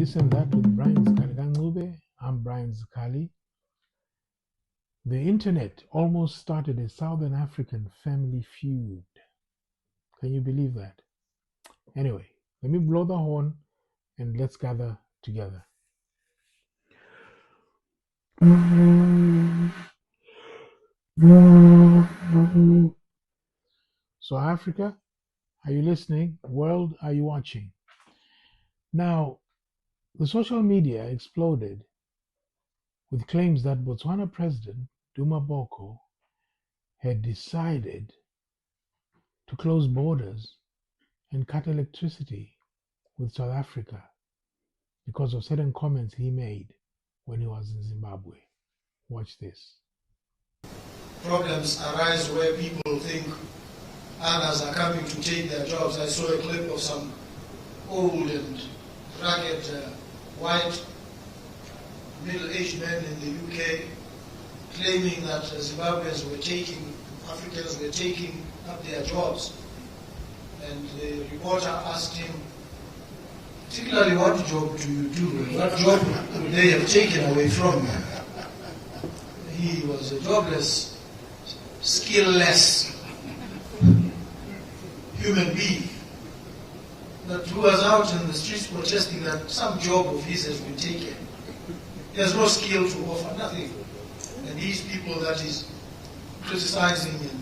This and That with Brian Skaliganube. I'm Brian Skali. The internet almost started a Southern African family feud. Can you believe that? Anyway, let me blow the horn and let's gather together. So, Africa, are you listening? World, are you watching? Now, the social media exploded with claims that Botswana President Duma Boko had decided to close borders and cut electricity with South Africa because of certain comments he made when he was in Zimbabwe. Watch this. Problems arise where people think others are coming to take their jobs. I saw a clip of some old and rugged white middle-aged men in the UK claiming that Zimbabweans were taking, Africans were taking up their jobs. And the reporter asked him, particularly, what job do you do? What job would they have taken away from you? He was a jobless, skillless human being that who was out in the streets protesting that some job of his has been taken. He has no skill to offer, nothing. And these people that is criticizing and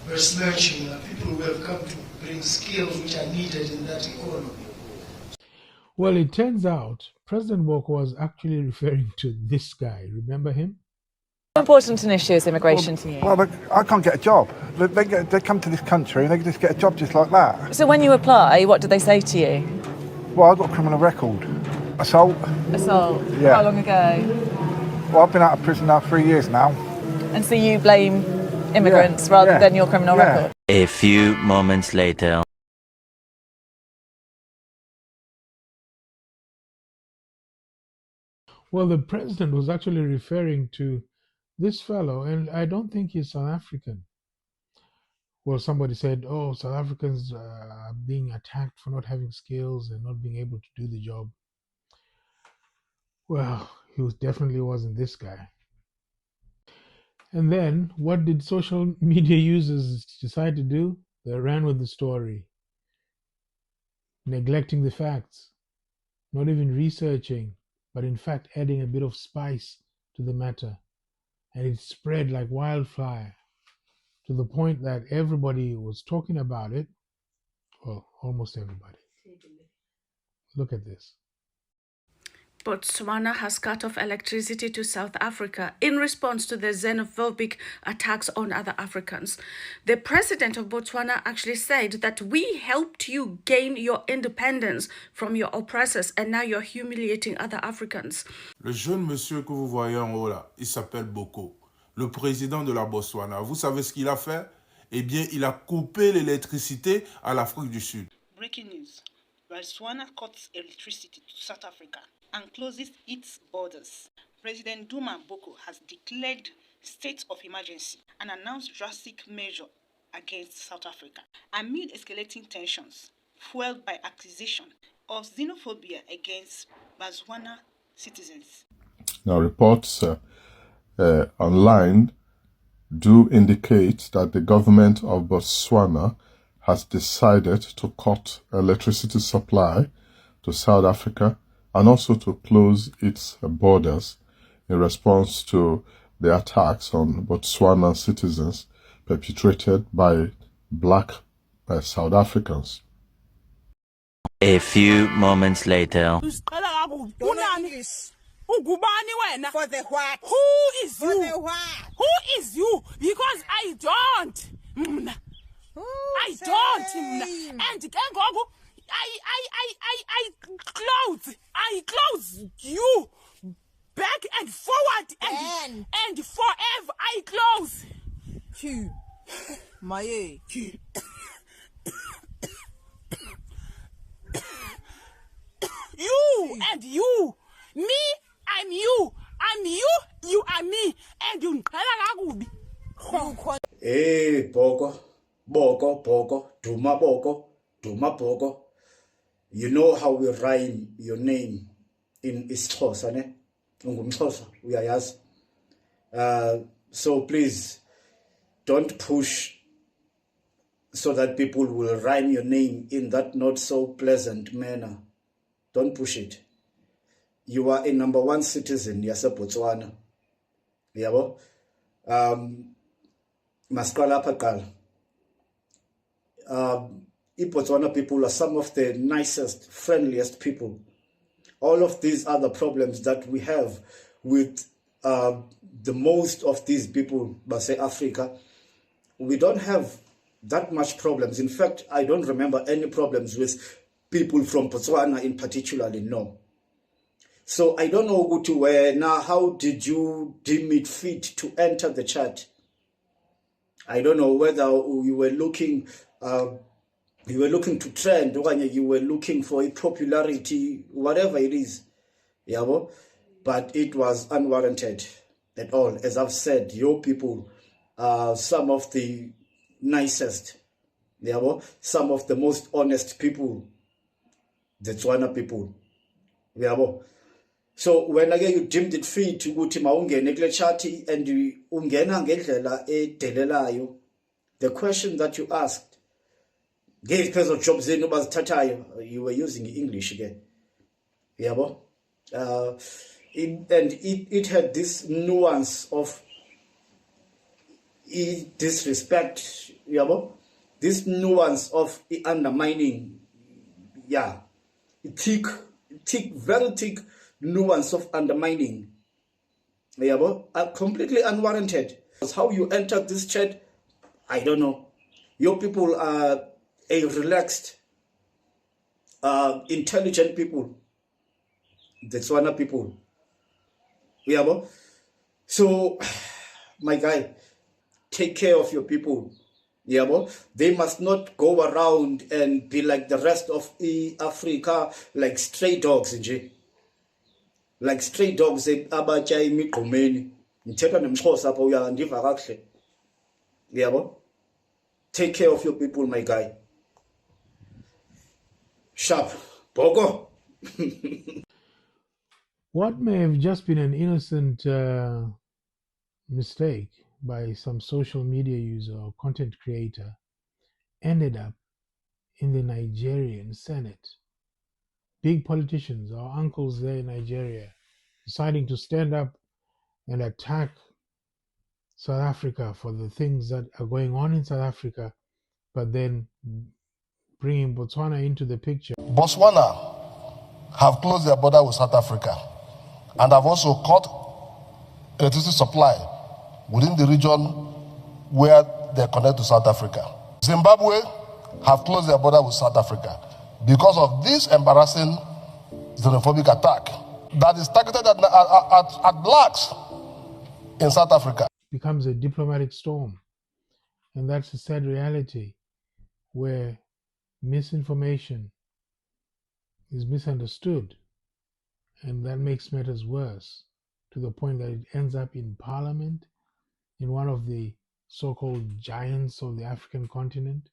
besmirching are people who have come to bring skills which are needed in that economy. Well, it turns out President Boko was actually referring to this guy. Remember him? How important an issue is immigration to you? Well, I can't get a job. They come to this country and they just get a job just like that. So when you apply, what do they say to you? Well, I've got a criminal record. Assault. Assault? Yeah. How long ago? Well, I've been out of prison now 3 years now. And so you blame immigrants rather than your criminal record? A few moments later. Well, the president was actually referring to this fellow, and I don't think he's South African. Well, somebody said, oh, South Africans are being attacked for not having skills and not being able to do the job. Well, he definitely wasn't this guy. And then, what did social media users decide to do? They ran with the story, neglecting the facts, not even researching, but in fact adding a bit of spice to the matter. And it spread like wildfire to the point that everybody was talking about it. Well, almost everybody. Look at this. Botswana has cut off electricity to South Africa in response to the xenophobic attacks on other Africans. The president of Botswana actually said that we helped you gain your independence from your oppressors and now you're humiliating other Africans. Le jeune monsieur que vous voyez en haut là, il s'appelle Boko, le président de la Botswana. Vous savez ce qu'il a fait? Eh bien, il a coupé l'électricité à l'Afrique du Sud. Breaking news. Botswana cuts electricity to South Africa and closes its borders. President Duma Boko has declared state of emergency and announced drastic measures against South Africa amid escalating tensions fueled by accusation of xenophobia against Botswana citizens. Now, reports online do indicate that the government of Botswana has decided to cut electricity supply to South Africa and also to close its borders in response to the attacks on Botswana citizens perpetrated by black South Africans. A few moments later. For the what? Who is you? For the what? Who is you? Because I don't. I don't. And I close you back and forward and forever I close. Q. My Q. You and you. Me, I'm you. I'm you, you are me. And you. Hey, Boko, Duma Boko. You know how we rhyme your name. in isiXhosa ne ungumXhosa uyayazi. So please don't push so that people will rhyme your name in that not so pleasant manner. Don't push it. You are a number one citizen yaseBotswana. Yabo. Masqala apha kuqala. iBotswana people are some of the nicest, friendliest people. All of these other problems that we have with the most of these people, but say Africa, we don't have that much problems. In fact, I don't remember any problems with people from Botswana in particularly, no. So I don't know who to wear. Now, how did you deem it fit to enter the chat? I don't know whether you were looking to trend, or you were looking for a popularity, whatever it is. Yeah, but it was unwarranted at all. As I've said, your people are some of the nicest, yeah, some of the most honest people, the Tswana people. Yeah. So when again you deemed it fit to go to maungene kule chat and ungena ngendlela edelelayo, the question that you asked, gave person jobs in you were using English again. Yeah, it had this nuance of disrespect, yeah, this nuance of undermining, yeah, thick, very thick nuance of undermining, yeah, completely unwarranted. How you entered this chat, I don't know. Your people are a relaxed, intelligent people, the Tswana people. Yeah, so my guy, take care of your people. Yeah, they must not go around and be like the rest of Africa, like stray dogs, like stray dogs. Abacha imigqomeni. Ngithetha nemXhosa apha uyandiva kakuhle. Yeah, take care of your people, my guy. Sharp. Boko. What may have just been an innocent mistake by some social media user or content creator ended up in the Nigerian Senate. Big politicians, our uncles there in Nigeria, deciding to stand up and attack South Africa for the things that are going on in South Africa, but then bringing Botswana into the picture. Botswana have closed their border with South Africa and have also cut electricity supply within the region where they connect to South Africa. Zimbabwe have closed their border with South Africa because of this embarrassing xenophobic attack that is targeted at blacks in South Africa. Becomes a diplomatic storm. And that's a sad reality where misinformation is misunderstood. And that makes matters worse to the point that it ends up in parliament, in one of the so-called giants of the African continent.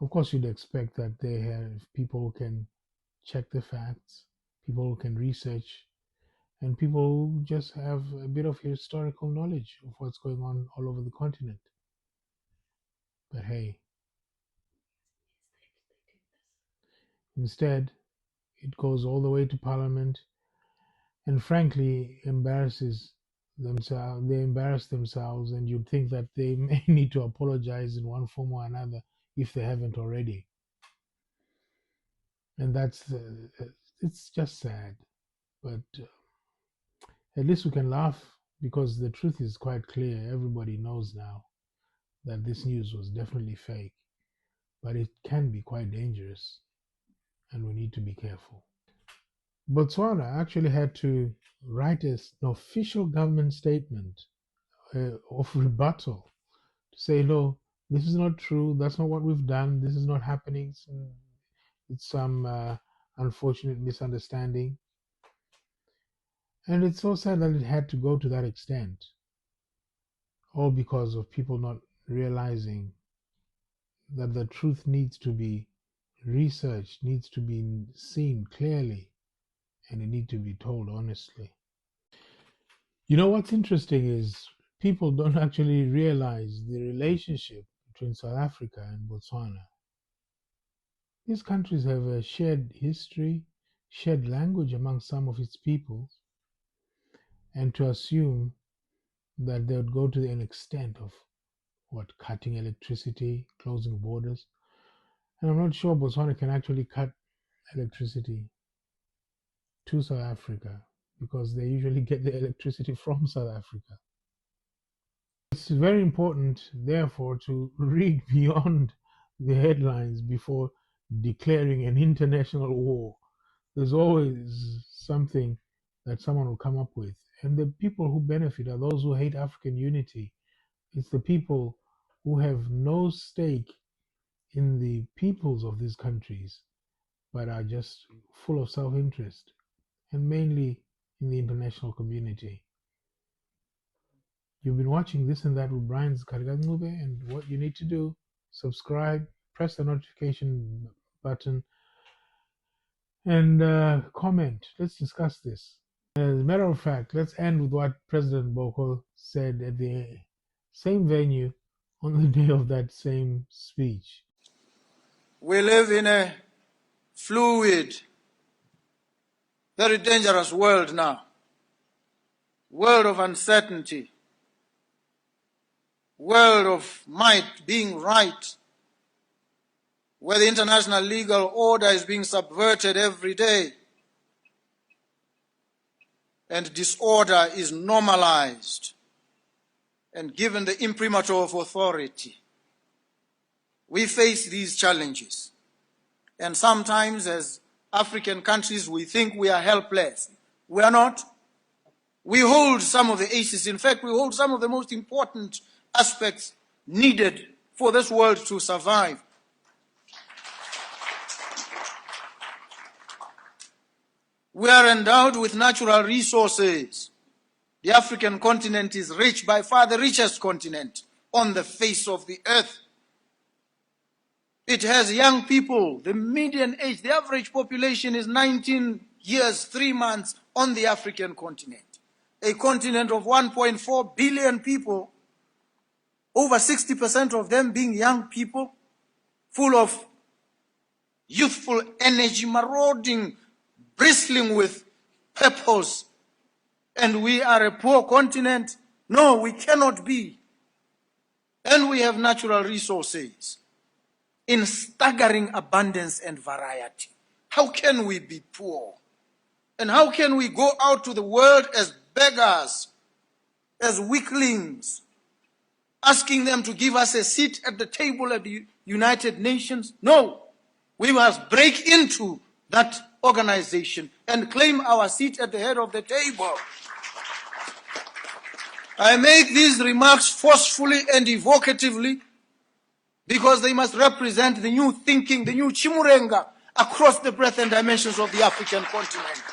Of course, you'd expect that they have people who can check the facts, people who can research, and people who just have a bit of historical knowledge of what's going on all over the continent. But hey, instead, it goes all the way to Parliament, and frankly, embarrasses themselves. They embarrass themselves, and you'd think that they may need to apologize in one form or another if they haven't already. And that's it's just sad, but at least we can laugh because the truth is quite clear. Everybody knows now that this news was definitely fake, but it can be quite dangerous, and we need to be careful. Botswana actually had to write an official government statement of rebuttal to say, no, this is not true, that's not what we've done, this is not happening, it's some unfortunate misunderstanding. And it's so sad that it had to go to that extent, all because of people not realizing that the truth needs to be researched, needs to be seen clearly, and it needs to be told honestly. You know what's interesting is people don't actually realize the relationship between South Africa and Botswana. These countries have a shared history, shared language among some of its peoples, and to assume that they would go to an extent of cutting electricity, closing borders. And I'm not sure Botswana can actually cut electricity to South Africa because they usually get their electricity from South Africa. It's very important, therefore, to read beyond the headlines before declaring an international war. There's always something that someone will come up with. And the people who benefit are those who hate African unity. It's the people who have no stake in the peoples of these countries, but are just full of self-interest, and mainly in the international community. You've been watching This and That with Brian's Karigangube, and what you need to do, subscribe, press the notification button, and comment. Let's discuss this. As a matter of fact, let's end with what President Boko said at the same venue on the day of that same speech. We live in a fluid, very dangerous world now. World of uncertainty. World of might being right. Where the international legal order is being subverted every day. And disorder is normalized and given the imprimatur of authority. We face these challenges. And sometimes as African countries, we think we are helpless. We are not. We hold some of the aces. In fact, we hold some of the most important aspects needed for this world to survive. We are endowed with natural resources. The African continent is rich, by far the richest continent on the face of the earth. It has young people. The median age, the average population is 19 years, 3 months on the African continent. A continent of 1.4 billion people, over 60% of them being young people, full of youthful energy, marauding, bristling with purpose. And we are a poor continent? No, we cannot be. And we have natural resources in staggering abundance and variety. How can we be poor? And how can we go out to the world as beggars, as weaklings, asking them to give us a seat at the table at the United Nations? No, we must break into that organization and claim our seat at the head of the table. I make these remarks forcefully and evocatively because they must represent the new thinking, the new Chimurenga across the breadth and dimensions of the African continent.